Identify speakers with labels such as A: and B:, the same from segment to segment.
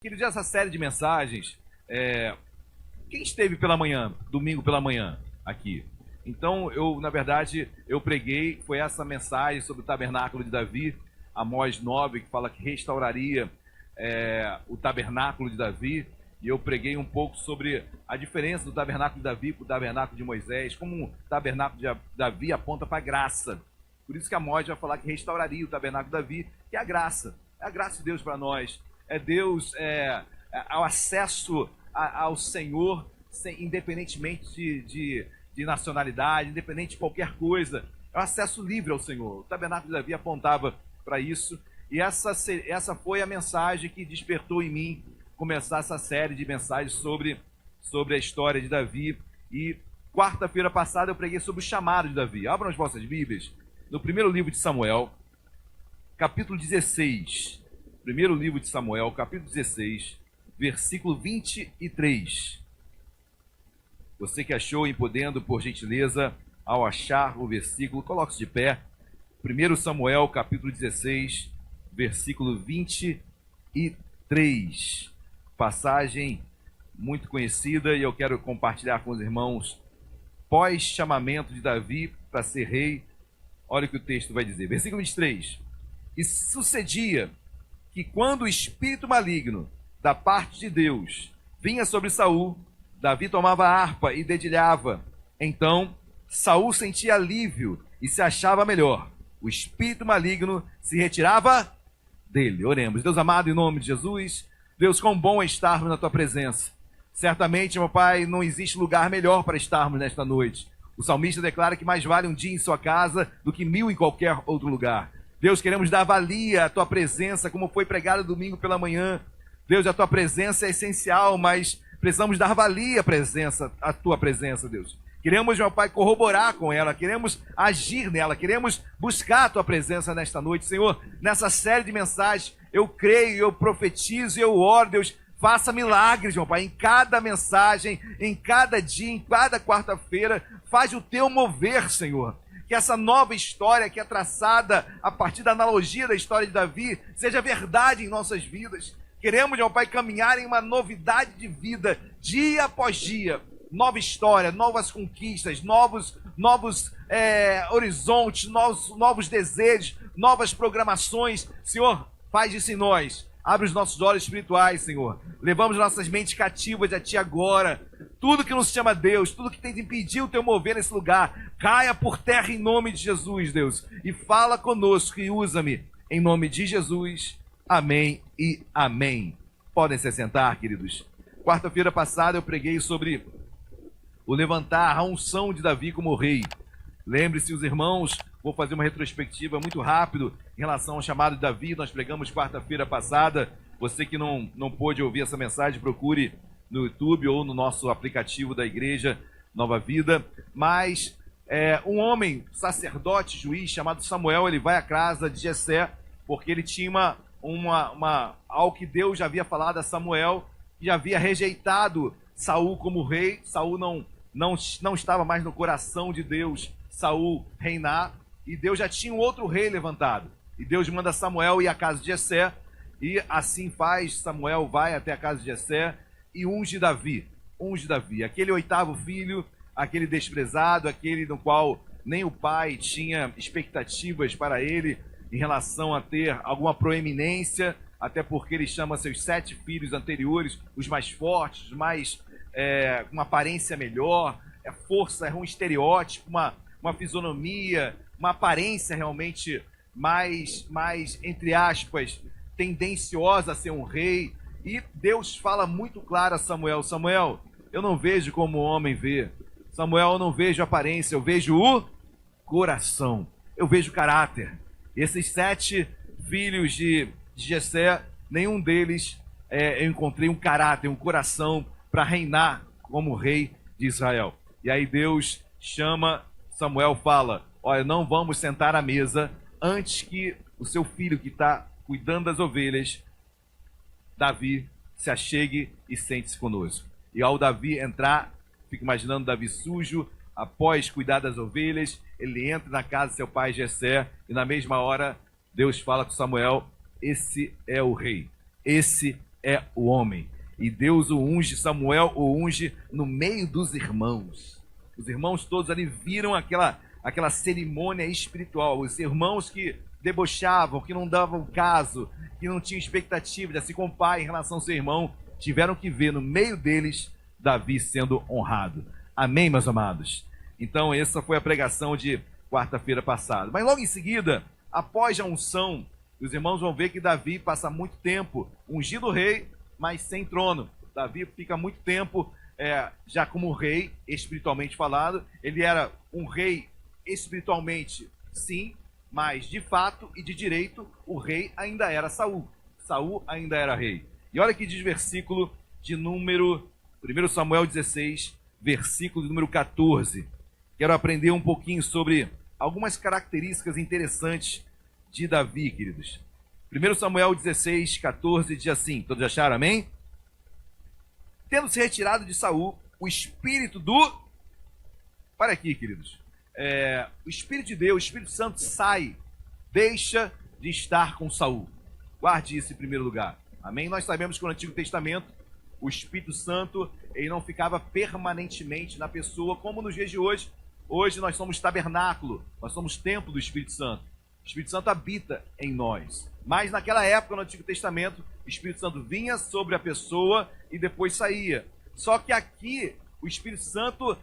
A: Queridos, essa série de mensagens, quem esteve pela manhã, domingo pela manhã, aqui? Então, na verdade, eu preguei, foi essa mensagem sobre o tabernáculo de Davi, Amós 9, que fala que restauraria o tabernáculo de Davi, e eu preguei um pouco sobre a diferença do tabernáculo de Davi para o tabernáculo de Moisés, como o tabernáculo de Davi aponta para a graça. Por isso que Amós vai falar que restauraria o tabernáculo de Davi, que é a graça de Deus para nós. É Deus, ao acesso ao Senhor, independentemente de nacionalidade, independente de qualquer coisa. É um acesso livre ao Senhor. O tabernáculo de Davi apontava para isso. E essa foi a mensagem que despertou em mim começar essa série de mensagens sobre a história de Davi. E quarta-feira passada eu preguei sobre o chamado de Davi. Abram as vossas Bíblias no primeiro livro de Samuel, capítulo 16. Primeiro livro de Samuel, capítulo 16, versículo 23. Você que achou em podendo, por gentileza, ao achar o versículo, coloque-se de pé. 1 Samuel, capítulo 16, versículo 23. Passagem muito conhecida e eu quero compartilhar com os irmãos. Pós-chamamento de Davi para ser rei, olha o que o texto vai dizer. Versículo 23. E sucedia que quando o espírito maligno da parte de Deus vinha sobre Saul, Davi tomava a harpa e dedilhava. Então Saul sentia alívio e se achava melhor. O espírito maligno se retirava dele. Oremos. Deus amado, em nome de Jesus, Deus, quão bom é estarmos na tua presença. Certamente, meu Pai, não existe lugar melhor para estarmos nesta noite. O salmista declara que mais vale um dia em sua casa do que 1000 em qualquer outro lugar. Deus, queremos dar valia à tua presença, como foi pregado domingo pela manhã. Deus, a tua presença é essencial, mas precisamos dar valia à tua presença, Deus. Queremos, meu Pai, corroborar com ela, queremos agir nela, queremos buscar a tua presença nesta noite, Senhor. Nessa série de mensagens, eu creio, eu profetizo, eu oro, Deus, faça milagres, meu Pai, em cada mensagem, em cada dia, em cada quarta-feira, faz o teu mover, Senhor. Que essa nova história que é traçada a partir da analogia da história de Davi seja verdade em nossas vidas. Queremos, meu Pai, caminhar em uma novidade de vida, dia após dia. Nova história, novas conquistas, novos horizontes, novos desejos, novas programações. Senhor, faz isso em nós. Abre os nossos olhos espirituais, Senhor. Levamos nossas mentes cativas a Ti agora. Tudo que nos chama Deus, tudo que tem de impedir o Teu mover nesse lugar, caia por terra em nome de Jesus, Deus. E fala conosco e usa-me em nome de Jesus. Amém e amém. Podem se sentar, queridos. Quarta-feira passada eu preguei sobre o levantar, a unção de Davi como rei. Lembre-se, os irmãos, vou fazer uma retrospectiva muito rápido em relação ao chamado de Davi. Nós pregamos quarta-feira passada. Você que não pôde ouvir essa mensagem, procure no YouTube ou no nosso aplicativo da igreja Nova Vida. Mas um homem, sacerdote, juiz, chamado Samuel, ele vai à casa de Jessé, porque ele tinha algo que Deus já havia falado a Samuel, que já havia rejeitado Saul como rei. Saul não estava mais no coração de Deus, Saul reinar, e Deus já tinha um outro rei levantado. E Deus manda Samuel ir à casa de Jessé, e assim faz. Samuel vai até a casa de Jessé e unge Davi, aquele oitavo filho, aquele desprezado, aquele no qual nem o pai tinha expectativas para ele em relação a ter alguma proeminência, até porque ele chama seus 7 filhos anteriores, os mais fortes, os mais com uma aparência melhor, força, um estereótipo, uma fisionomia, uma aparência realmente mais, entre aspas, tendenciosa a ser um rei. E Deus fala muito claro a Samuel: Samuel, eu não vejo como o homem vê. Samuel, eu não vejo aparência, eu vejo o coração, eu vejo o caráter. Esses 7 filhos de Jessé, nenhum deles eu encontrei um caráter, um coração para reinar como rei de Israel. E aí Deus chama Samuel, fala: olha, não vamos sentar à mesa antes que o seu filho que está cuidando das ovelhas, Davi, se achegue e sente-se conosco. E ao Davi entrar, fico imaginando Davi sujo, após cuidar das ovelhas, ele entra na casa de seu pai Jessé, e na mesma hora Deus fala com Samuel: esse é o rei, esse é o homem. E Deus o unge, Samuel o unge no meio dos irmãos. Os irmãos todos ali viram aquela cerimônia espiritual. Os irmãos que debochavam, que não davam caso, que não tinham expectativa de assim com o pai em relação ao seu irmão, tiveram que ver no meio deles Davi sendo honrado. Amém, meus amados? Então, essa foi a pregação de quarta-feira passada. Mas logo em seguida, após a unção, os irmãos vão ver que Davi passa muito tempo ungido rei, mas sem trono. Davi fica muito tempo já como rei, espiritualmente falado. Ele era um rei espiritualmente, sim, mas de fato e de direito, o rei ainda era Saul. Saul ainda era rei. E olha que diz versículo de número 1 Samuel 16, versículo de número 14. Quero aprender um pouquinho sobre algumas características interessantes de Davi, queridos. 1 Samuel 16, 14 diz assim, todos acharam, amém? Tendo se retirado de Saul, o espírito do... Para aqui, queridos. O Espírito de Deus, o Espírito Santo sai, deixa de estar com Saul. Guarde isso em primeiro lugar. Amém? Nós sabemos que no Antigo Testamento, o Espírito Santo, ele não ficava permanentemente na pessoa, como nos dias de hoje. Hoje nós somos tabernáculo, nós somos templo do Espírito Santo. O Espírito Santo habita em nós. Mas naquela época, no Antigo Testamento, o Espírito Santo vinha sobre a pessoa e depois saía. Só que aqui, o Espírito Santo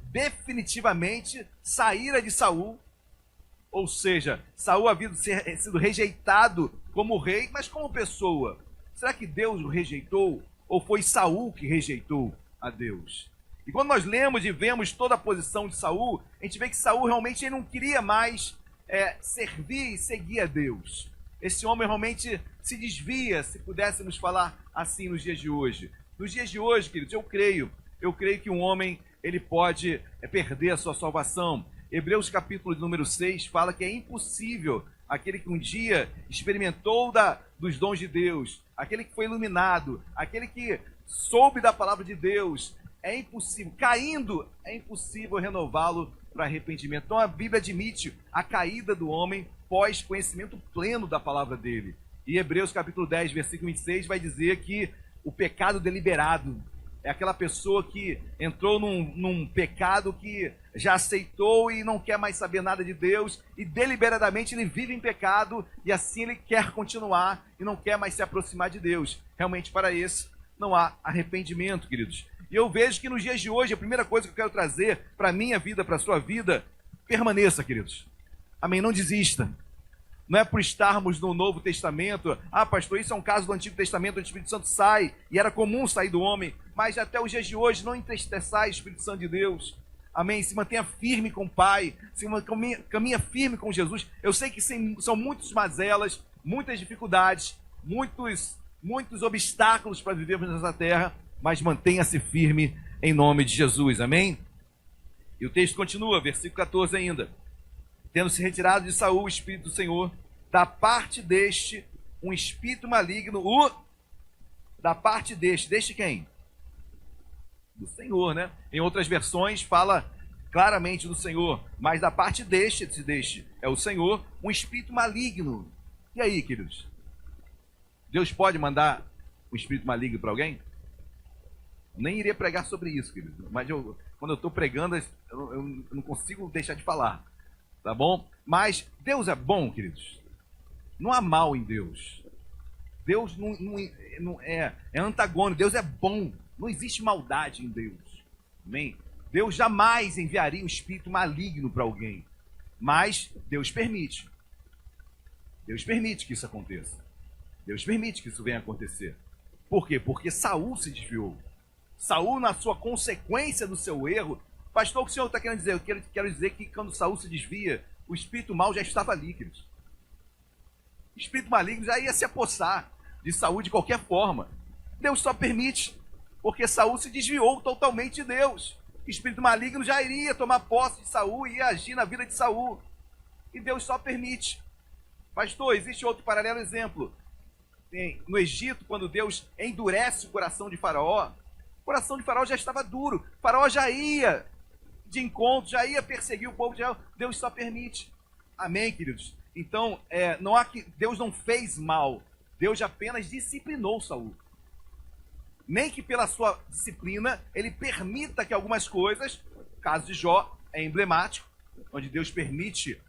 A: definitivamente saíra de Saul. Ou seja, Saul havia sido rejeitado como rei, mas como pessoa. Será que Deus o rejeitou? Ou foi Saul que rejeitou a Deus? E quando nós lemos e vemos toda a posição de Saul, a gente vê que Saul realmente ele não queria mais servir e seguir a Deus. Esse homem realmente se desvia, se pudéssemos falar assim nos dias de hoje. Nos dias de hoje, queridos, eu creio que um homem ele pode perder a sua salvação. Hebreus capítulo de número 6 fala que é impossível aquele que um dia experimentou dos dons de Deus, aquele que foi iluminado, aquele que soube da palavra de Deus, é impossível, caindo, é impossível renová-lo para arrependimento. Então a Bíblia admite a caída do homem pós conhecimento pleno da palavra dele. E Hebreus capítulo 10, versículo 26 vai dizer que o pecado deliberado é aquela pessoa que entrou num pecado que já aceitou e não quer mais saber nada de Deus, e deliberadamente ele vive em pecado, e assim ele quer continuar e não quer mais se aproximar de Deus. Realmente para esse não há arrependimento, queridos. E eu vejo que nos dias de hoje, a primeira coisa que eu quero trazer para a minha vida, para a sua vida, permaneça, queridos. Amém? Não desista. Não é por estarmos no Novo Testamento, pastor, isso é um caso do Antigo Testamento, onde o Espírito Santo sai, e era comum sair do homem, mas até os dias de hoje, não entristeçai o Espírito Santo de Deus. Amém? Se mantenha firme com o Pai, caminha firme com Jesus. Eu sei que são muitas mazelas, muitas dificuldades, muitos obstáculos para vivermos nessa terra, mas mantenha-se firme em nome de Jesus. Amém? E o texto continua, versículo 14 ainda. Tendo se retirado de Saul o Espírito do Senhor, da parte deste, um espírito maligno, da parte deste quem? Do Senhor, né? Em outras versões fala claramente do Senhor, mas da parte deste é o Senhor, um espírito maligno. E aí, queridos? Deus pode mandar um espírito maligno para alguém? Nem iria pregar sobre isso, querido, mas quando eu estou pregando, eu não consigo deixar de falar. Tá bom? Mas Deus é bom, queridos. Não há mal em Deus. Deus não é antagônico. Deus é bom. Não existe maldade em Deus. Amém? Deus jamais enviaria um espírito maligno para alguém. Mas Deus permite. Deus permite que isso aconteça. Deus permite que isso venha acontecer. Por quê? Porque Saul se desviou. Saul, na sua consequência do seu erro, pastor, o que o senhor está querendo dizer? Eu quero dizer que quando Saul se desvia, o espírito mal já estava ali, queridos. O espírito maligno já ia se apossar de Saul de qualquer forma. Deus só permite, porque Saul se desviou totalmente de Deus. O espírito maligno já iria tomar posse de Saul e ia agir na vida de Saul. E Deus só permite. Pastor, existe outro paralelo exemplo. No Egito, quando Deus endurece o coração de Faraó, o coração de Faraó já estava duro. Faraó já ia de encontro, já ia perseguir o povo de Israel. Deus só permite. Amém, queridos? Então, não há que Deus não fez mal. Deus apenas disciplinou Saul. Nem que pela sua disciplina ele permita que algumas coisas, o caso de Jó é emblemático, onde Deus permite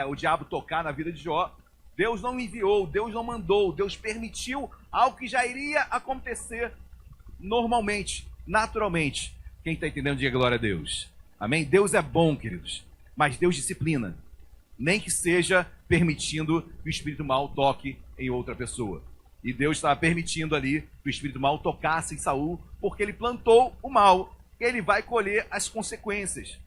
A: o diabo tocar na vida de Jó. Deus não enviou, Deus não mandou, Deus permitiu algo que já iria acontecer normalmente, naturalmente. Quem está entendendo, diga glória a Deus. Amém? Deus é bom, queridos, mas Deus disciplina, nem que seja permitindo que o espírito mal toque em outra pessoa. E Deus estava permitindo ali que o espírito mal tocasse em Saul, porque ele plantou o mal, e ele vai colher as consequências.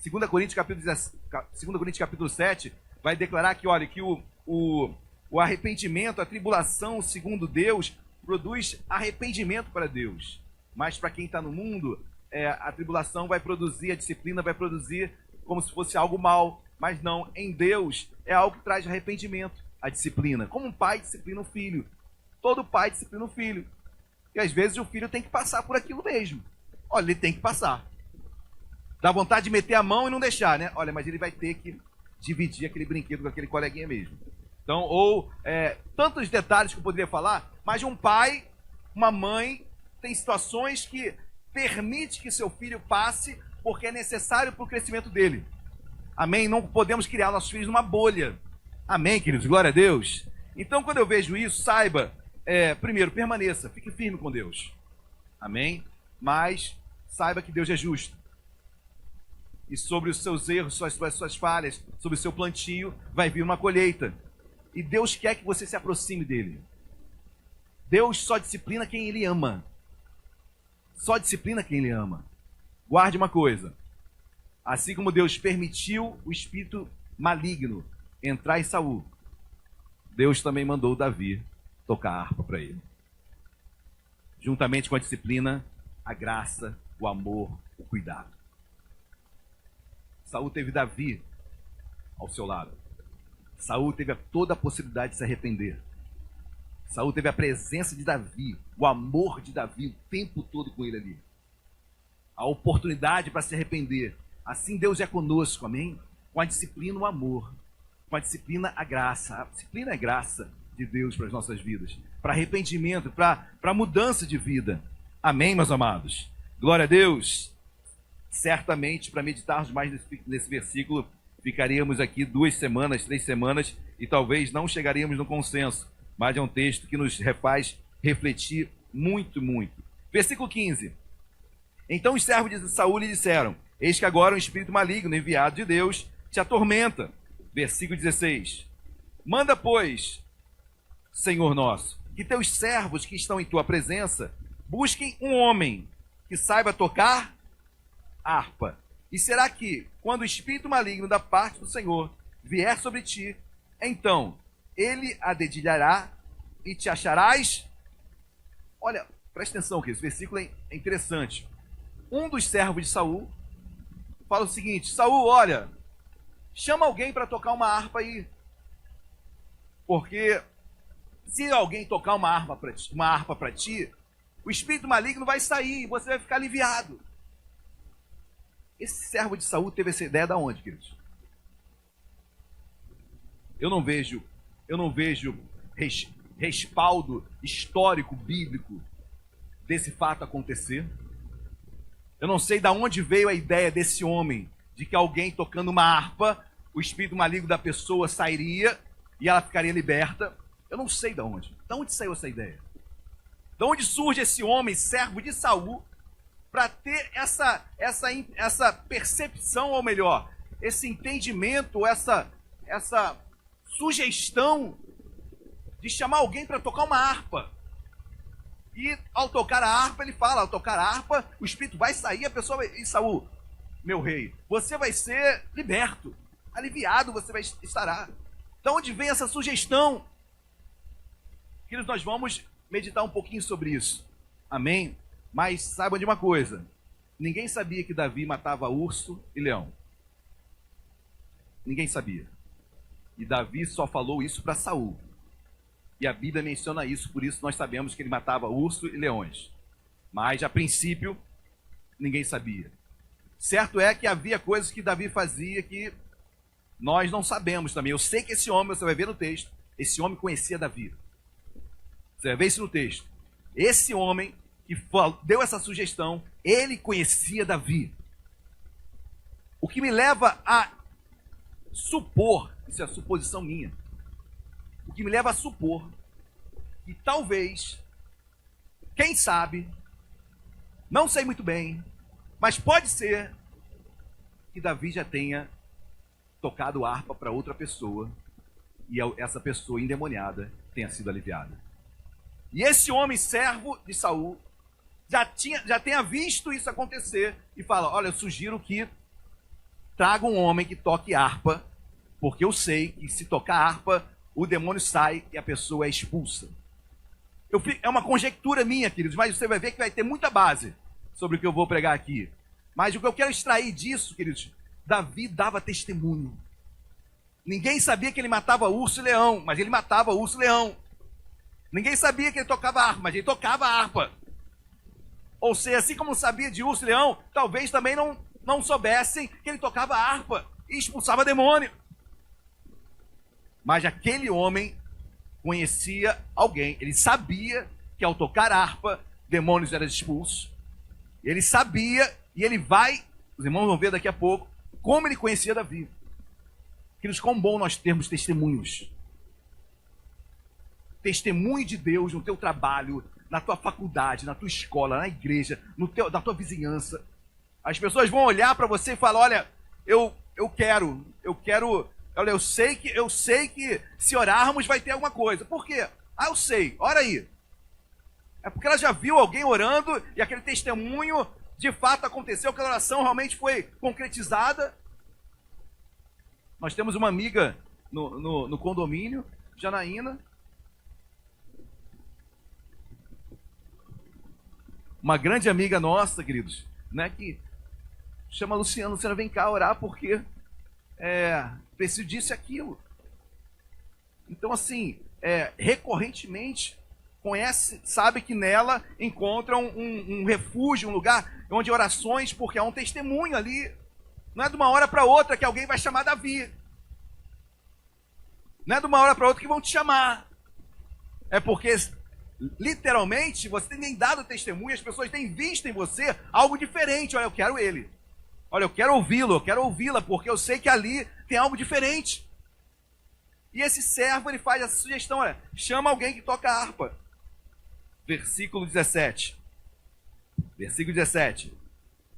A: 2 Coríntios capítulo 7 vai declarar que, olha, que o arrependimento, a tribulação, segundo Deus, produz arrependimento para Deus. Mas para quem está no mundo, a tribulação vai produzir, a disciplina vai produzir como se fosse algo mal. Mas não, em Deus é algo que traz arrependimento, a disciplina. Como um pai disciplina o filho. Todo pai disciplina o filho. E às vezes o filho tem que passar por aquilo mesmo. Olha, ele tem que passar. Dá vontade de meter a mão e não deixar, né? Olha, mas ele vai ter que dividir aquele brinquedo com aquele coleguinha mesmo. Então, tantos detalhes que eu poderia falar, mas um pai, uma mãe, tem situações que permite que seu filho passe porque é necessário para o crescimento dele. Amém? Não podemos criar nossos filhos numa bolha. Amém, queridos? Glória a Deus. Então, quando eu vejo isso, saiba, primeiro, permaneça, fique firme com Deus. Amém? Mas saiba que Deus é justo. E sobre os seus erros, suas falhas, sobre o seu plantio, vai vir uma colheita. E Deus quer que você se aproxime dele. Deus só disciplina quem ele ama. Só disciplina quem ele ama. Guarde uma coisa. Assim como Deus permitiu o espírito maligno entrar em Saul, Deus também mandou Davi tocar a harpa para ele. Juntamente com a disciplina, a graça, o amor, o cuidado. Saul teve Davi ao seu lado. Saul teve toda a possibilidade de se arrepender. Saul teve a presença de Davi, o amor de Davi o tempo todo com ele ali. A oportunidade para se arrepender. Assim Deus é conosco, amém? Com a disciplina, o amor. Com a disciplina, a graça. A disciplina é a graça de Deus para as nossas vidas. Para arrependimento, para mudança de vida. Amém, meus amados? Glória a Deus. Certamente, para meditarmos mais nesse versículo, ficaríamos aqui 2 semanas, 3 semanas, e talvez não chegaríamos no consenso. Mas é um texto que nos faz refletir muito, muito. Versículo 15. Então os servos de Saul lhe disseram: eis que agora um espírito maligno enviado de Deus te atormenta. Versículo 16. Manda, pois, Senhor nosso, que teus servos que estão em tua presença busquem um homem que saiba tocar harpa. E será que, quando o espírito maligno da parte do Senhor vier sobre ti, então ele a dedilhará e te acharás? Olha, presta atenção que esse versículo é interessante. Um dos servos de Saul fala o seguinte: Saul, olha, chama alguém para tocar uma harpa aí. Porque se alguém tocar uma harpa para ti, o espírito maligno vai sair e você vai ficar aliviado. Esse servo de Saul teve essa ideia da onde, queridos? Eu não vejo respaldo histórico, bíblico desse fato acontecer. Eu não sei de onde veio a ideia desse homem de que alguém tocando uma harpa, o espírito maligno da pessoa sairia e ela ficaria liberta. Eu não sei de onde. De onde saiu essa ideia? De onde surge esse homem, servo de Saul, para ter essa percepção, ou melhor, esse entendimento, essa sugestão de chamar alguém para tocar uma harpa? E ao tocar a harpa, ele fala, ao tocar a harpa, o espírito vai sair, a pessoa vai... E Saul, meu rei, você vai ser liberto, aliviado você estará. De onde vem essa sugestão? Queridos, nós vamos meditar um pouquinho sobre isso. Amém? Mas saibam de uma coisa, ninguém sabia que Davi matava urso e leão. Ninguém sabia. E Davi só falou isso para Saul. E a Bíblia menciona isso, por isso nós sabemos que ele matava urso e leões. Mas, a princípio, ninguém sabia. Certo é que havia coisas que Davi fazia que nós não sabemos também. Eu sei que esse homem, você vai ver no texto, esse homem conhecia Davi. Você vai ver isso no texto. Esse homem que deu essa sugestão, ele conhecia Davi. O que me leva a supor, isso é suposição minha, o que me leva a supor que talvez, quem sabe, não sei muito bem, mas pode ser que Davi já tenha tocado harpa para outra pessoa e essa pessoa endemoniada tenha sido aliviada. E esse homem, servo de Saul, já tenha visto isso acontecer e fala: olha, eu sugiro que traga um homem que toque harpa, porque eu sei que se tocar harpa, o demônio sai e a pessoa é expulsa. É uma conjectura minha, queridos, mas você vai ver que vai ter muita base sobre o que eu vou pregar aqui. Mas o que eu quero extrair disso, queridos, Davi dava testemunho. Ninguém sabia que ele matava urso e leão, mas ele matava urso e leão. Ninguém sabia que ele tocava harpa, mas ele tocava harpa. Ou seja, assim como sabia de urso e leão, talvez também não soubessem que ele tocava harpa e expulsava demônio. Mas aquele homem conhecia alguém, ele sabia que ao tocar harpa, demônios eram expulsos. Ele sabia, e ele vai, os irmãos vão ver daqui a pouco, como ele conhecia Davi. Queridos, quão bom nós termos testemunhos. Testemunho de Deus no teu trabalho, na tua faculdade, na tua escola, na igreja, na tua vizinhança. As pessoas vão olhar para você e falar: olha, eu quero, olha, eu sei que se orarmos vai ter alguma coisa. Por quê? Ah, eu sei, ora aí. É porque ela já viu alguém orando e aquele testemunho de fato aconteceu, aquela oração realmente foi concretizada. Nós temos uma amiga no condomínio, Janaína, uma grande amiga nossa, queridos, né, que chama a Luciana. Luciana, vem cá orar porque preciso disso e aquilo. Então, assim, recorrentemente conhece, sabe que nela encontra um refúgio, um lugar onde orações, porque há um testemunho ali. Não é de uma hora para outra que alguém vai chamar Davi. Não é de uma hora para outra que vão te chamar. É porque, literalmente, você tem dado testemunho, as pessoas têm visto em você algo diferente. Olha, eu quero ele. Olha, eu quero ouvi-lo, eu quero ouvi-la, porque eu sei que ali tem algo diferente. E esse servo, ele faz essa sugestão: olha, chama alguém que toca harpa. Versículo 17. Versículo 17.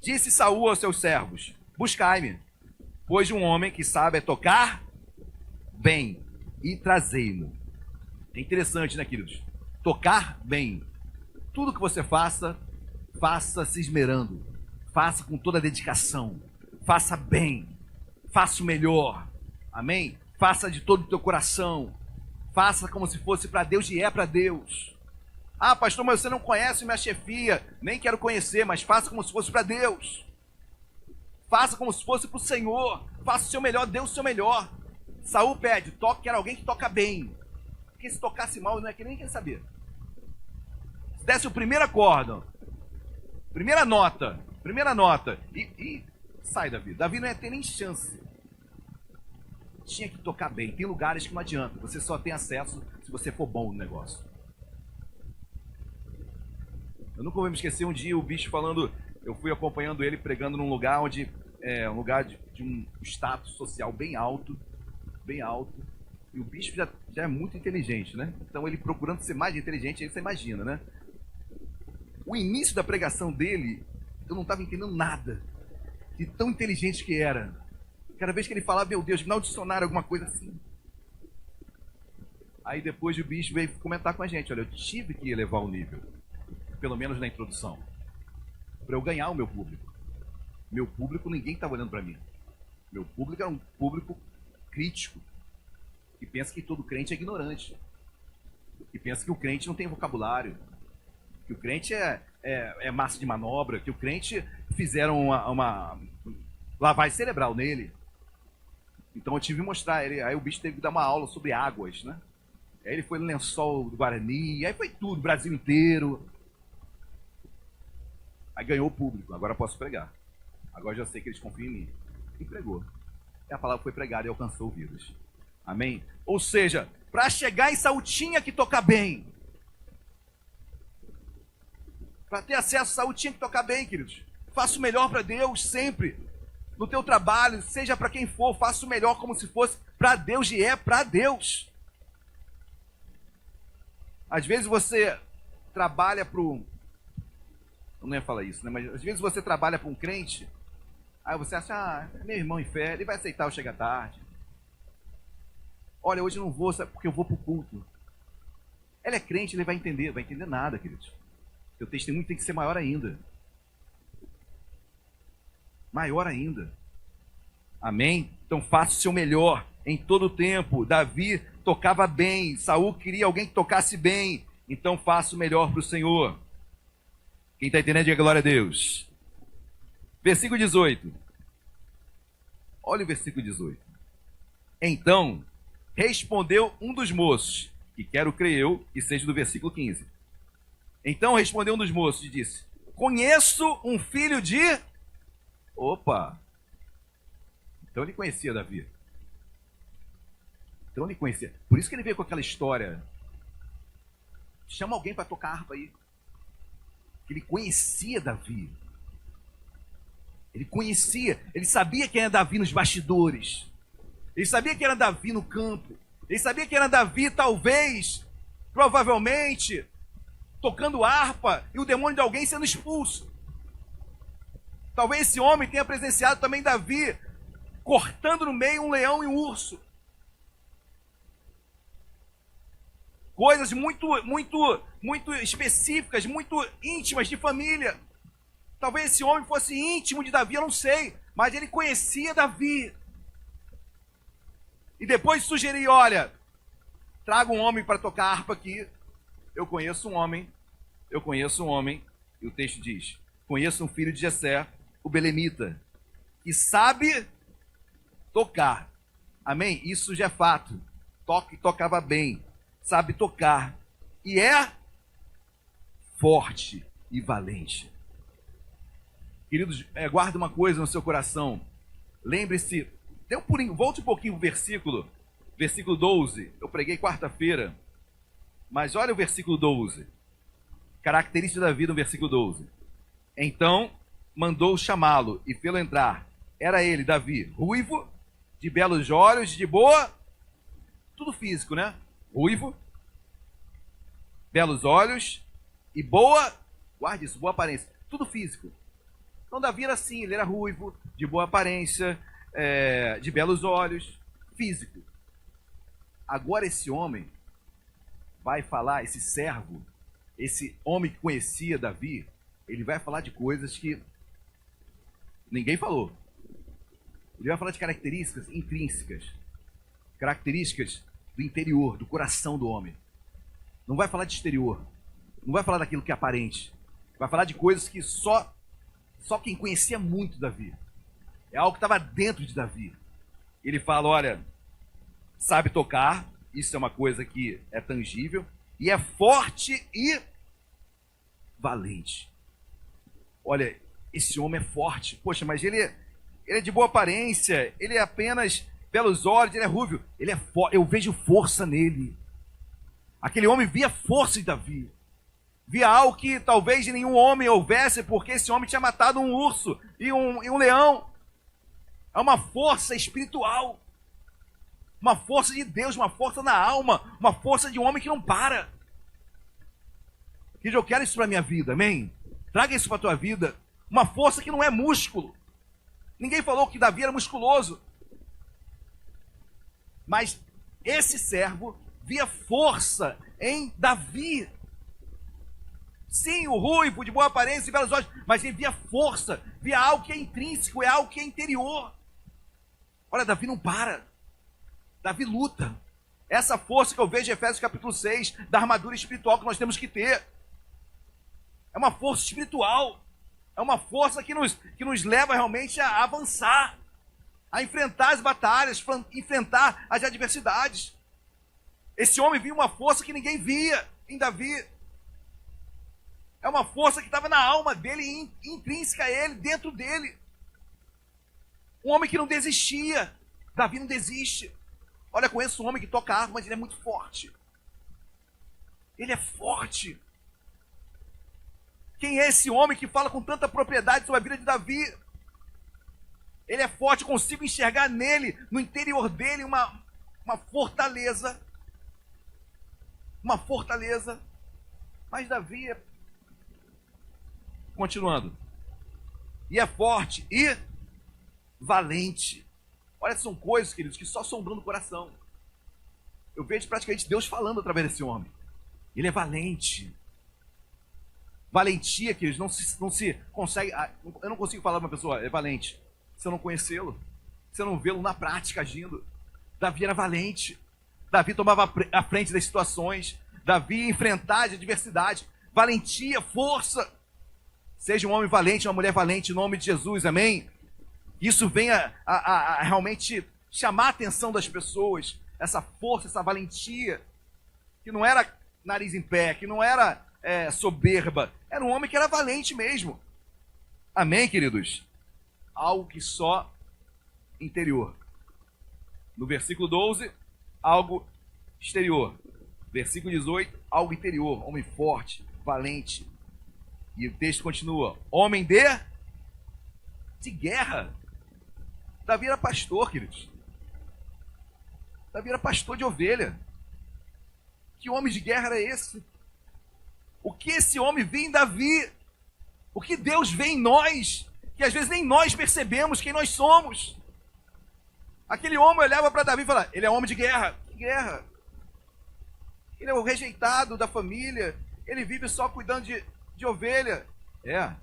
A: Disse Saul aos seus servos: buscai-me, pois um homem que sabe tocar bem, e trazei-mo. É interessante, né, queridos? Tocar bem. Tudo que você faça, faça se esmerando. Faça com toda a dedicação. Faça bem. Faça o melhor. Amém? Faça de todo o teu coração. Faça como se fosse para Deus, e é para Deus. Ah, pastor, mas você não conhece minha chefia. Nem quero conhecer, mas faça como se fosse para Deus. Faça como se fosse para o Senhor. Faça o seu melhor, dê o seu melhor. Saul pede, quer alguém que toca bem. Porque se tocasse mal, não é que nem quer saber. Se desse o primeiro acorde, primeira nota, e sai Davi. Davi não ia ter nem chance. Tinha que tocar bem. Tem lugares que não adianta. Você só tem acesso se você for bom no negócio. Eu nunca vou me esquecer um dia o bicho falando. Eu fui acompanhando ele pregando num lugar onde um lugar de um status social bem alto, e o bicho já é muito inteligente, né? Então ele procurando ser mais inteligente, aí você imagina, né? O início da pregação dele, eu não estava entendendo nada de tão inteligente que era. Cada vez que ele falava, meu Deus, no dicionário, alguma coisa assim. Aí depois o bicho veio comentar com a gente: olha, eu tive que elevar o nível, pelo menos na introdução, para eu ganhar o meu público. Meu público, ninguém estava olhando para mim. Meu público era um público crítico, que pensa que todo crente é ignorante, que pensa que o crente não tem vocabulário, que o crente é massa de manobra, que o crente fizeram uma lavagem cerebral nele. Então eu tive que mostrar ele. Aí o bicho teve que dar uma aula sobre águas, né? Aí ele foi no lençol do Guarani, aí foi tudo, Brasil inteiro. Aí ganhou o público, agora eu posso pregar. Agora já sei que eles confiam em mim. E pregou. E a palavra foi pregada e alcançou ouvidos. Amém? Ou seja, para chegar em Saul tinha que tocar bem. Para ter acesso à saúde tinha que tocar bem, queridos. Faça o melhor para Deus sempre. No teu trabalho, seja para quem for, faça o melhor como se fosse para Deus e é para Deus. Às vezes você trabalha para o... Eu não ia falar isso, né? Mas às vezes você trabalha para um crente, aí você acha, meu irmão em fé, ele vai aceitar eu chegar tarde. Olha, hoje eu não vou, sabe, porque eu vou para o culto. Ele é crente, ele vai entender nada, queridos. Seu testemunho tem que ser maior ainda. Maior ainda. Amém? Então faça o seu melhor em todo o tempo. Davi tocava bem, Saul queria alguém que tocasse bem, então faça o melhor para o Senhor. Quem está entendendo, diga glória a Deus. Versículo 18. Olha o versículo 18. Então respondeu um dos moços, que quero crer eu que seja do versículo 15. Então respondeu um dos moços e disse: conheço um filho de... Opa! Então ele conhecia Davi. Então ele conhecia. Por isso que ele veio com aquela história. Chama alguém para tocar harpa aí. Ele conhecia Davi. Ele conhecia. Ele sabia quem era Davi nos bastidores. Ele sabia quem era Davi no campo. Ele sabia quem era Davi, talvez, provavelmente, tocando harpa e o demônio de alguém sendo expulso. Talvez esse homem tenha presenciado também Davi cortando no meio um leão e um urso. Coisas muito específicas, muito íntimas de família. Talvez esse homem fosse íntimo de Davi, eu não sei, mas ele conhecia Davi. E depois sugeri, olha, traga um homem para tocar harpa aqui. Eu conheço um homem, e o texto diz, conheço um filho de Jessé, o belemita, que sabe tocar. Amém? Isso já é fato. Tocava bem, sabe tocar, e é forte e valente. Queridos, guarda uma coisa no seu coração. Lembre-se, volte um pouquinho o versículo 12. Eu preguei quarta-feira, mas olha o versículo 12. Característica da vida no versículo 12. Então mandou chamá-lo e fê-lo entrar. Era ele, Davi, ruivo, de belos olhos, de boa... Tudo físico, né? Ruivo, belos olhos e boa... Guarde isso, boa aparência. Tudo físico. Então Davi era assim, ele era ruivo, de boa aparência, de belos olhos, físico. Agora esse homem vai falar, esse servo, esse homem que conhecia Davi, ele vai falar de coisas que ninguém falou. Ele vai falar de características intrínsecas, características do interior, do coração do homem. Não vai falar de exterior, não vai falar daquilo que é aparente. Vai falar de coisas que só quem conhecia muito Davi. É algo que estava dentro de Davi. Ele fala, olha, sabe tocar, isso é uma coisa que é tangível, e é forte e valente. Olha, esse homem é forte. Poxa, mas ele é de boa aparência, ele é apenas belos olhos, ele é ruivo. Ele é forte, eu vejo força nele. Aquele homem via força em Davi. Via algo que talvez nenhum homem houvesse, porque esse homem tinha matado um urso e um leão. É uma força espiritual. Uma força de Deus, uma força na alma, uma força de um homem que não para. Eu quero isso para a minha vida, amém? Traga isso para a tua vida. Uma força que não é músculo. Ninguém falou que Davi era musculoso. Mas esse servo via força em Davi. Sim, o ruivo, de boa aparência e belos olhos, mas ele via força, via algo que é intrínseco, é algo que é interior. Olha, Davi não para. Davi luta. Essa força que eu vejo em Efésios capítulo 6, da armadura espiritual que nós temos que ter. É uma força espiritual. É uma força que nos leva realmente a avançar, a enfrentar as batalhas, enfrentar as adversidades. Esse homem via uma força que ninguém via em Davi. É uma força que estava na alma dele, intrínseca a ele, dentro dele. Um homem que não desistia. Davi não desiste. Olha, conheço um homem que toca harpa, mas ele é muito forte. Ele é forte. Quem é esse homem que fala com tanta propriedade sobre a vida de Davi? Ele é forte, eu consigo enxergar nele, no interior dele, uma fortaleza. Uma fortaleza. Mas Davi é... Continuando. E é forte e valente. Olha, são coisas, queridos, que só sondando o coração. Eu vejo praticamente Deus falando através desse homem. Ele é valente. Valentia, queridos, não se consegue... Eu não consigo falar para uma pessoa, é valente, se eu não conhecê-lo, se eu não vê-lo na prática agindo. Davi era valente. Davi tomava a frente das situações. Davi ia enfrentar as adversidades. Valentia, força. Seja um homem valente, uma mulher valente, em nome de Jesus, amém? Isso venha a realmente chamar a atenção das pessoas. Essa força, essa valentia, que não era nariz em pé, que não era soberba. Era um homem que era valente mesmo. Amém, queridos? Algo que só interior. No versículo 12, algo exterior. Versículo 18, algo interior. Homem forte, valente. E o texto continua. Homem de guerra. Davi era pastor, queridos. Davi era pastor de ovelha. Que homem de guerra era esse? O que esse homem vê em Davi? O que Deus vê em nós? Que às vezes nem nós percebemos quem nós somos. Aquele homem olhava para Davi e falava, ele é homem de guerra. Que guerra? Ele é o rejeitado da família. Ele vive só cuidando de ovelha. É.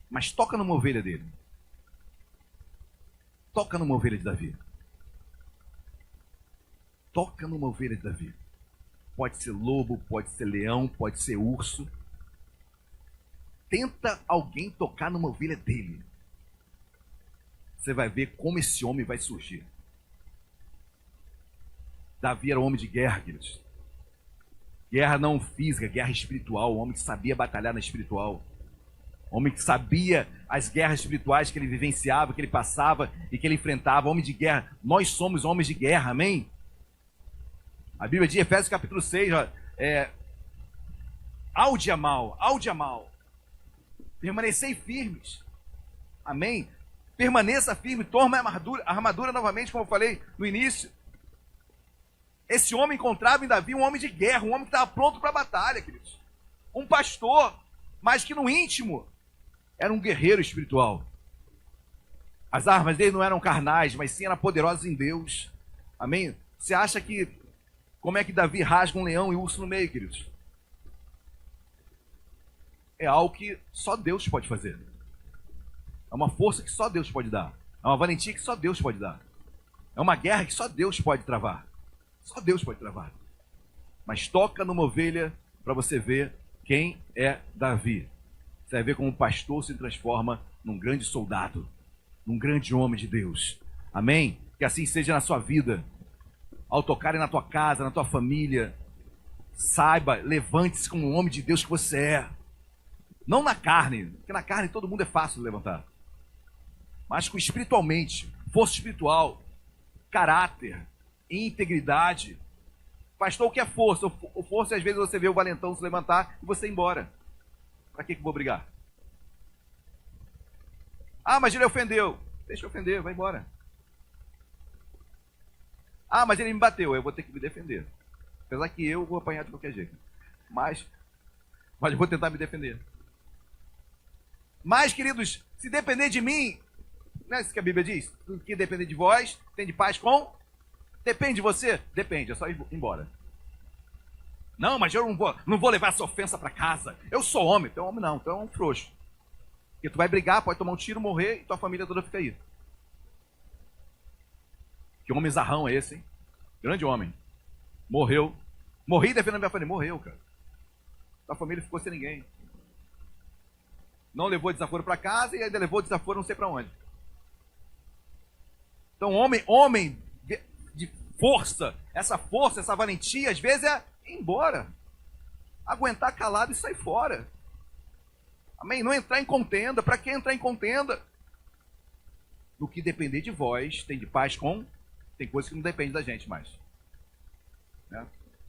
A: Mas toca numa ovelha dele. Toca numa ovelha de Davi. Toca numa ovelha de Davi. Pode ser lobo, pode ser leão, pode ser urso. Tenta alguém tocar numa ovelha dele. Você vai ver como esse homem vai surgir. Davi era um homem de guerra, queridos. Guerra não física, guerra espiritual. Um homem que sabia batalhar na espiritual. Um homem que sabia as guerras espirituais que ele vivenciava, que ele passava e que ele enfrentava. Homem de guerra. Nós somos homens de guerra, amém? A Bíblia diz, Efésios capítulo 6, ao dia mal, permanecei firmes. Amém? Permaneça firme, tome a armadura novamente, como eu falei no início. Esse homem encontrava em Davi um homem de guerra, um homem que estava pronto para a batalha, queridos. Um pastor, mas que no íntimo era um guerreiro espiritual. As armas dele não eram carnais, mas sim eram poderosas em Deus. Amém? Você acha que... Como é que Davi rasga um leão e um urso no meio, queridos? É algo que só Deus pode fazer. É uma força que só Deus pode dar. É uma valentia que só Deus pode dar. É uma guerra que só Deus pode travar. Só Deus pode travar. Mas toca numa ovelha para você ver quem é Davi. Você vai ver como o pastor se transforma num grande soldado, num grande homem de Deus. Amém? Que assim seja na sua vida. Ao tocarem na tua casa, na tua família, saiba, levante-se como um homem de Deus que você é. Não na carne, porque na carne todo mundo é fácil de levantar. Mas espiritualmente, força espiritual, caráter, integridade. Pastor, o que é força? O força, às vezes, você vê o valentão se levantar e você ir embora. Para que eu vou brigar? Ah, mas ele ofendeu. Deixa eu ofender, vai embora. Ah, mas ele me bateu, eu vou ter que me defender. Apesar que eu vou apanhar de qualquer jeito. Mas eu vou tentar me defender. Mas, queridos, se depender de mim, não é isso que a Bíblia diz? O que depender de vós, tem de paz com... Depende de você? Depende, é só ir embora. Não, mas eu não vou levar essa ofensa para casa. Eu sou homem. Tu é homem não, tu é um frouxo. Porque tu vai brigar, pode tomar um tiro, morrer e tua família toda fica aí. Que homem zarrão é esse, hein? Grande homem. Morreu. Morri defendendo a minha família. Morreu, cara. Tua família ficou sem ninguém. Não levou desaforo para casa e ainda levou desaforo não sei para onde. Então, homem de força, essa valentia, às vezes é ir embora. Aguentar calado e sair fora. Amém? Não entrar em contenda. Para que entrar em contenda? No que depender de vós, tem de paz com... Tem coisas que não dependem da gente mais. Né?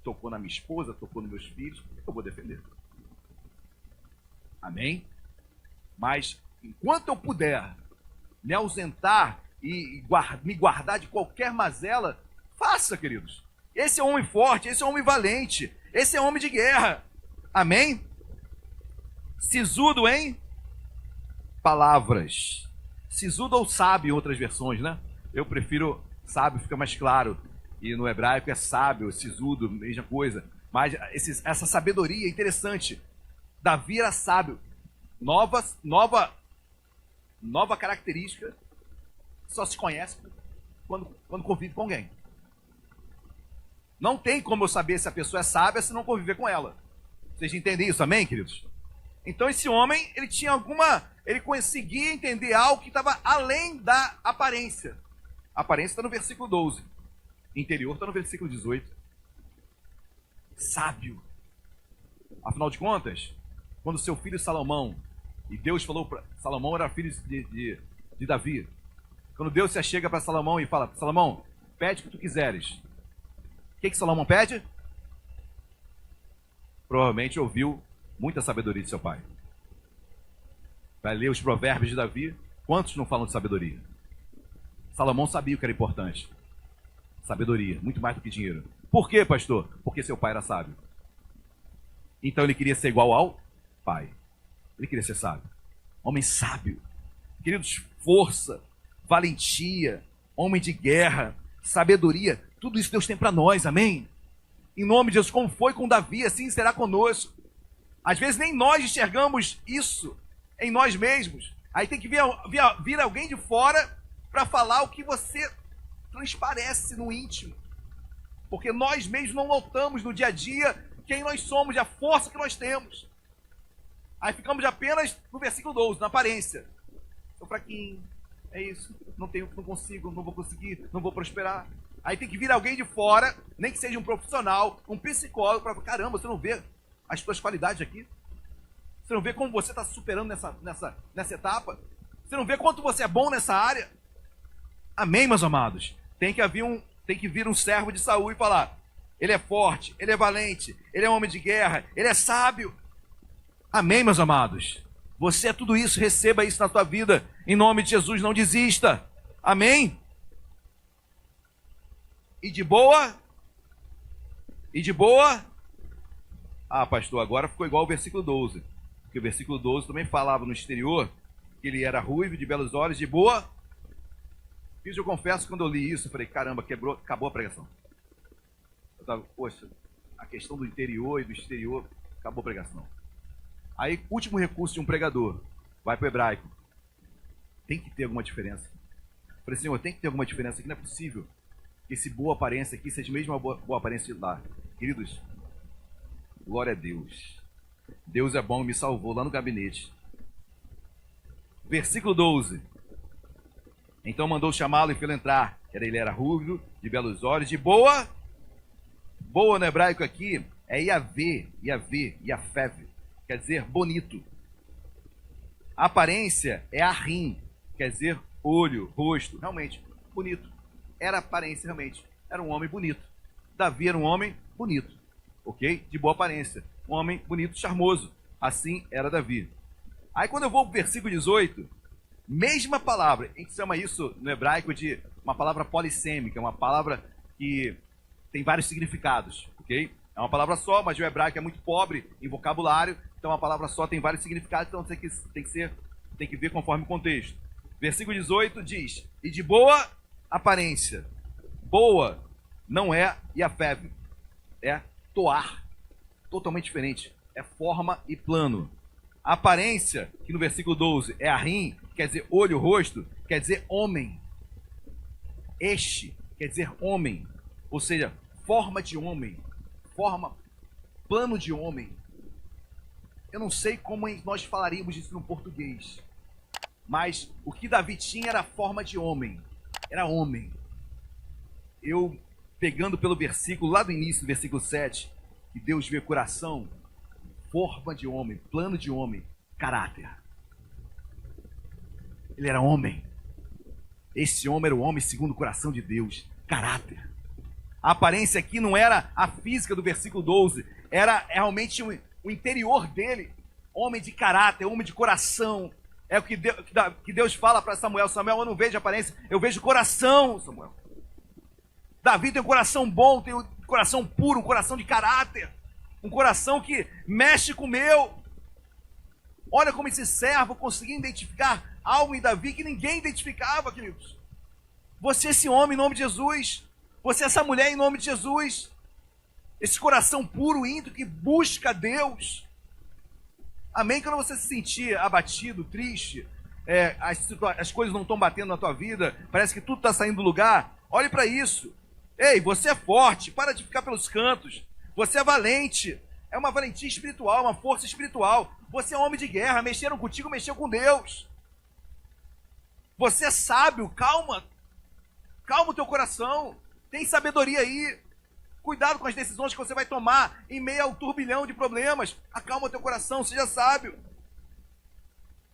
A: tocou na minha esposa, tocou nos meus filhos, eu vou defender. Amém? Mas, enquanto eu puder me ausentar e me guardar de qualquer mazela, faça, queridos. Esse é um homem forte, esse é um homem valente, esse é um homem de guerra. Amém? Sisudo em palavras. Sisudo ou sábio em outras versões, né? Eu prefiro sábio, fica mais claro. E no hebraico é sábio, sisudo, mesma coisa. Mas essa sabedoria é interessante. Davi era sábio. Nova característica, só se conhece quando convive com alguém. Não tem como eu saber se a pessoa é sábia se não conviver com ela. Vocês entendem isso, amém, queridos? Então esse homem, ele conseguia entender algo que estava além da aparência. A aparência está no versículo 12. Interior está no versículo 18. Sábio. Afinal de contas, quando seu filho Salomão, e Deus falou para Salomão, era filho de Davi. Quando Deus se achega para Salomão e fala: Salomão, pede o que tu quiseres. O que Salomão pede? Provavelmente ouviu muita sabedoria de seu pai. Vai ler os provérbios de Davi. Quantos não falam de sabedoria? Salomão sabia o que era importante. Sabedoria, muito mais do que dinheiro. Por quê, pastor? Porque seu pai era sábio. Então ele queria ser igual ao pai. Ele queria ser sábio. Homem sábio. Queridos, força, valentia, homem de guerra, sabedoria. Tudo isso Deus tem para nós, amém? Em nome de Jesus, como foi com Davi, assim será conosco. Às vezes nem nós enxergamos isso em nós mesmos. Aí tem que vir alguém de fora para falar o que você transparece no íntimo. Porque nós mesmos não notamos no dia a dia quem nós somos e a força que nós temos. Aí ficamos apenas no versículo 12, na aparência. Sou fraquinho, é isso, não consigo, não vou conseguir, não vou prosperar. Aí tem que vir alguém de fora, nem que seja um profissional, um psicólogo, para falar: caramba, você não vê as suas qualidades aqui? Você não vê como você está superando nessa etapa? Você não vê quanto você é bom nessa área? Amém, meus amados? Tem que vir um servo de Saul e falar: ele é forte, ele é valente, ele é homem de guerra, ele é sábio. Amém, meus amados? Você é tudo isso, receba isso na tua vida. Em nome de Jesus, não desista. Amém? E de boa? E de boa? Ah, pastor, agora ficou igual ao versículo 12. Porque o versículo 12 também falava no exterior que ele era ruivo, de belos olhos, de boa. Eu confesso, quando eu li isso, eu falei: caramba, acabou a pregação. Eu tava, poxa, a questão do interior e do exterior, acabou a pregação. Aí, último recurso de um pregador, vai para o hebraico. Tem que ter alguma diferença. Eu falei: Senhor, tem que ter alguma diferença aqui, não é possível que esse boa aparência aqui seja mesmo a boa aparência de lá. Queridos, glória a Deus. Deus é bom e me salvou lá no gabinete. Versículo 12. Então mandou chamá-lo e fê-lo entrar. Ele era ruivo, de belos olhos, de boa. Boa no hebraico aqui é Yahvé, Yafev, quer dizer bonito. A aparência é Arim, quer dizer olho, rosto, realmente bonito. Era aparência realmente, era um homem bonito. Davi era um homem bonito, ok? De boa aparência, um homem bonito, charmoso. Assim era Davi. Aí quando eu vou para o versículo 18, mesma palavra, a gente chama isso no hebraico de uma palavra polissêmica, uma palavra que tem vários significados, ok? É uma palavra só, mas o hebraico é muito pobre em vocabulário, então uma palavra só tem vários significados, então tem que ver conforme o contexto. Versículo 18 diz: e de boa aparência. Boa não é Yafev, é toar, totalmente diferente, é forma e plano. A aparência, que no versículo 12 é Arim, quer dizer olho, rosto, quer dizer homem. Este quer dizer homem, ou seja, forma de homem, plano de homem. Eu não sei como nós falaríamos isso no português, mas o que Davi tinha era a forma de homem, era homem. Eu, pegando pelo versículo, lá do início do versículo 7, que Deus vê coração, forma de homem, plano de homem, caráter. Ele era homem. Esse homem era o homem segundo o coração de Deus, caráter. A aparência aqui não era a física do versículo 12, era realmente o interior dele, homem de caráter, homem de coração. É o que Deus fala para Samuel: Samuel, eu não vejo aparência, eu vejo coração, Samuel. Davi tem um coração bom, tem um coração puro, um coração de caráter, um coração que mexe com o meu. Olha como esse servo conseguia identificar algo em Davi que ninguém identificava, queridos. Você é esse homem em nome de Jesus. Você é essa mulher em nome de Jesus. Esse coração puro, íntegro, que busca Deus. Amém? Quando você se sentir abatido, triste, as coisas não estão batendo na tua vida, parece que tudo está saindo do lugar, olhe para isso. Ei, você é forte, para de ficar pelos cantos. Você é valente. É uma valentia espiritual, uma força espiritual. Você é um homem de guerra, mexeram contigo, mexeu com Deus. Você é sábio, calma o teu coração. Tem sabedoria aí. Cuidado com as decisões que você vai tomar em meio ao turbilhão de problemas. Acalma o teu coração, seja sábio.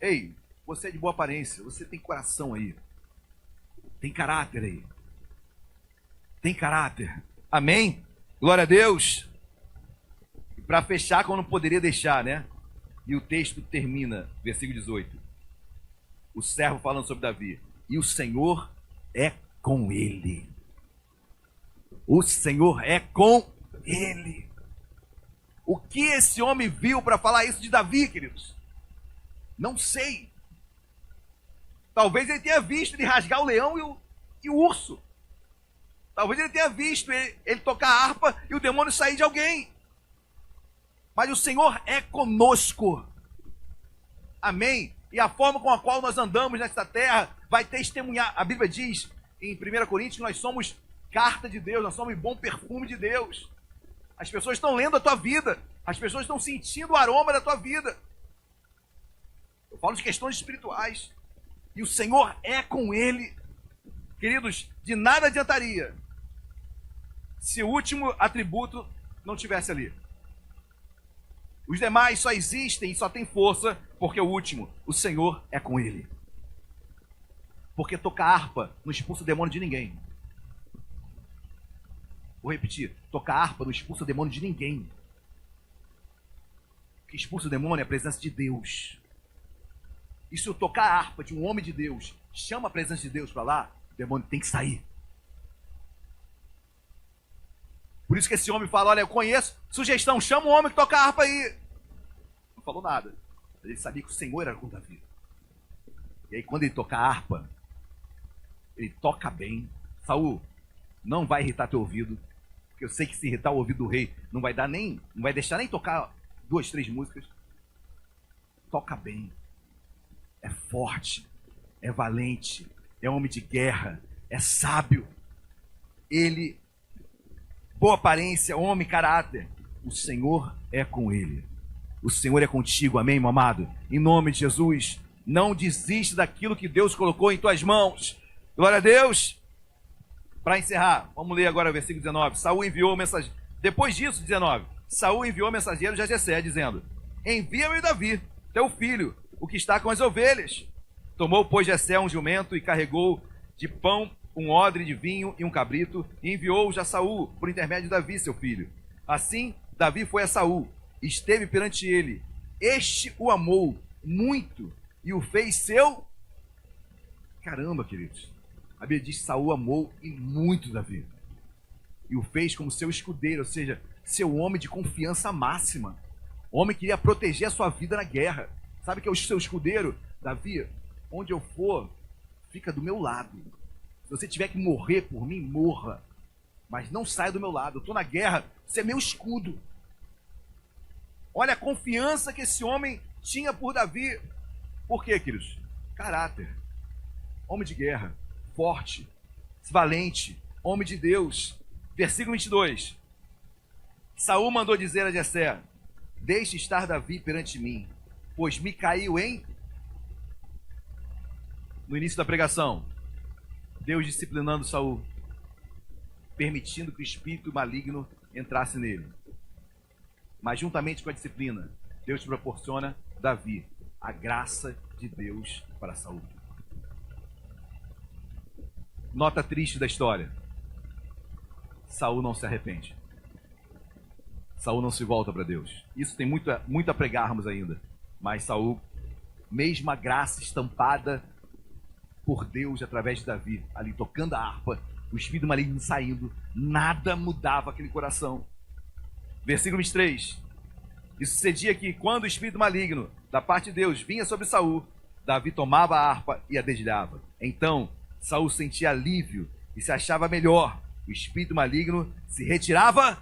A: Ei, você é de boa aparência, você tem coração aí. Tem caráter aí. Tem caráter. Amém? Glória a Deus. E para fechar, como não poderia deixar, né? E o texto termina, versículo 18. O servo falando sobre Davi. E o Senhor é com ele. O Senhor é com ele. O que esse homem viu para falar isso de Davi, queridos? Não sei. Talvez ele tenha visto ele rasgar o leão e o urso. Talvez ele tenha visto ele tocar a harpa e o demônio sair de alguém. Mas o Senhor é conosco. Amém? E a forma com a qual nós andamos nesta terra vai testemunhar. A Bíblia diz em 1 Coríntios que nós somos carta de Deus, nós somos bom perfume de Deus. As pessoas estão lendo a tua vida. As pessoas estão sentindo o aroma da tua vida. Eu falo de questões espirituais. E o Senhor é com ele. Queridos, de nada adiantaria se o último atributo não tivesse ali. Os demais só existem e só têm força porque o último, o Senhor, é com ele. Porque tocar harpa não expulsa o demônio de ninguém. Vou repetir, tocar harpa não expulsa o demônio de ninguém. O que expulsa o demônio é a presença de Deus. E se eu tocar a harpa de um homem de Deus, chama a presença de Deus para lá, o demônio tem que sair. Por isso que esse homem fala: olha, eu conheço, sugestão, chama um homem que toca a harpa aí. Não falou nada. Ele sabia que o Senhor era com Davi. E aí quando ele toca a harpa, ele toca bem. Saul, não vai irritar teu ouvido, porque eu sei que se irritar o ouvido do rei, não vai deixar nem tocar 2, 3 músicas. Toca bem. É forte, é valente, é homem de guerra, é sábio. Ele, boa aparência, homem, caráter. O Senhor é com ele. O Senhor é contigo, amém, meu amado? Em nome de Jesus, não desiste daquilo que Deus colocou em tuas mãos. Glória a Deus. Para encerrar, vamos ler agora o versículo 19. Saul enviou mensageiro. Depois disso, 19. Saul enviou mensageiros a Jessé, dizendo: envia-me Davi, teu filho, o que está com as ovelhas. Tomou, pois, Jessé um jumento e carregou de pão um odre de vinho e um cabrito, e enviou-os a Saul, por intermédio de Davi, seu filho. Assim, Davi foi a Saul, esteve perante ele. Este o amou muito e o fez seu... Caramba, queridos. A Bíblia diz que Saul amou e muito Davi. E o fez como seu escudeiro, ou seja, seu homem de confiança máxima. O homem queria proteger a sua vida na guerra. Sabe que é o seu escudeiro? Davi, onde eu for, fica do meu lado. Se você tiver que morrer por mim, morra. Mas não saia do meu lado. Eu estou na guerra, você é meu escudo. Olha a confiança que esse homem tinha por Davi. Por quê, queridos? Caráter. Homem de guerra. Forte. Valente. Homem de Deus. Versículo 22. Saul mandou dizer a Jessé: deixe estar Davi perante mim, pois me caiu em... No início da pregação, Deus disciplinando Saul, permitindo que o espírito maligno entrasse nele. Mas juntamente com a disciplina, Deus proporciona Davi a graça de Deus para Saul. Nota triste da história. Saul não se arrepende. Saul não se volta para Deus. Isso tem muito a pregarmos ainda. Mas Saul, mesma graça estampada por Deus através de Davi, ali tocando a harpa, o espírito maligno saindo, nada mudava aquele coração. Versículo 23. E sucedia que quando o espírito maligno da parte de Deus vinha sobre Saul, Davi tomava a harpa e a dedilhava. Então Saul sentia alívio e se achava melhor. O espírito maligno se retirava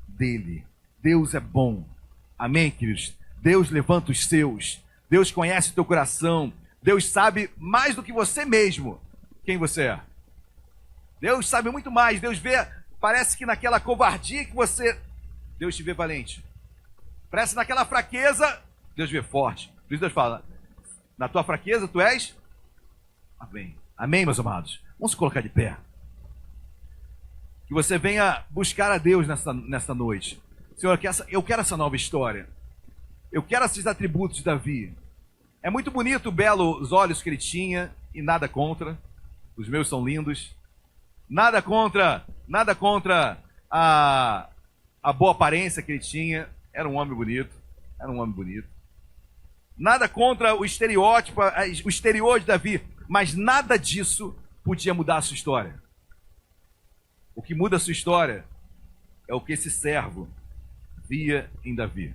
A: dele. Deus é bom. Amém, queridos? Deus levanta os seus. Deus conhece o teu coração. Deus sabe mais do que você mesmo quem você é. Deus sabe muito mais. Deus vê, parece que naquela covardia que você... Deus te vê valente. Parece naquela fraqueza, Deus vê forte. Por isso Deus fala, na tua fraqueza tu és... Amém. Amém, meus amados. Vamos se colocar de pé. Que você venha buscar a Deus nessa noite. Senhor, eu quero essa nova história. Eu quero esses atributos de Davi. É muito bonito, belo os olhos que ele tinha, e nada contra. Os meus são lindos. Nada contra a boa aparência que ele tinha. Era um homem bonito. Nada contra o estereótipo, o exterior de Davi. Mas nada disso podia mudar a sua história. O que muda a sua história é o que esse servo via em Davi.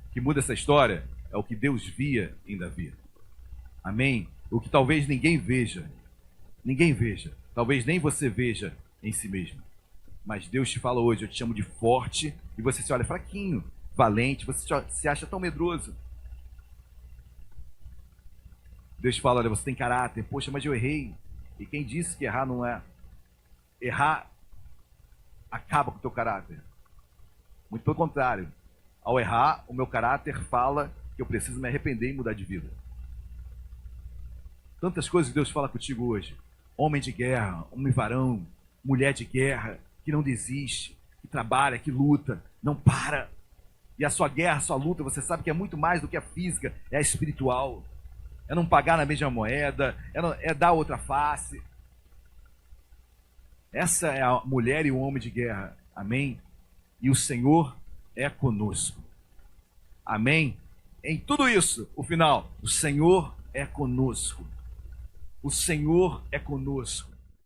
A: O que muda essa história é o que Deus via em Davi. Amém? O que talvez ninguém veja. Talvez nem você veja em si mesmo. Mas Deus te fala hoje, eu te chamo de forte, e você se olha fraquinho, valente, você se acha tão medroso. Deus te fala, olha, você tem caráter, poxa, mas eu errei. E quem disse que errar não é? Errar acaba com o teu caráter. Muito pelo contrário. Ao errar, o meu caráter fala que eu preciso me arrepender e mudar de vida. Tantas coisas que Deus fala contigo hoje. Homem de guerra, homem varão, mulher de guerra, que não desiste, que trabalha, que luta, não para. E a sua guerra, a sua luta, você sabe que é muito mais do que a física, é a espiritual. É não pagar na mesma moeda, é dar outra face. Essa é a mulher e o homem de guerra. Amém? E o Senhor é conosco. Amém? Em tudo isso, o final, o Senhor é conosco. O Senhor é conosco.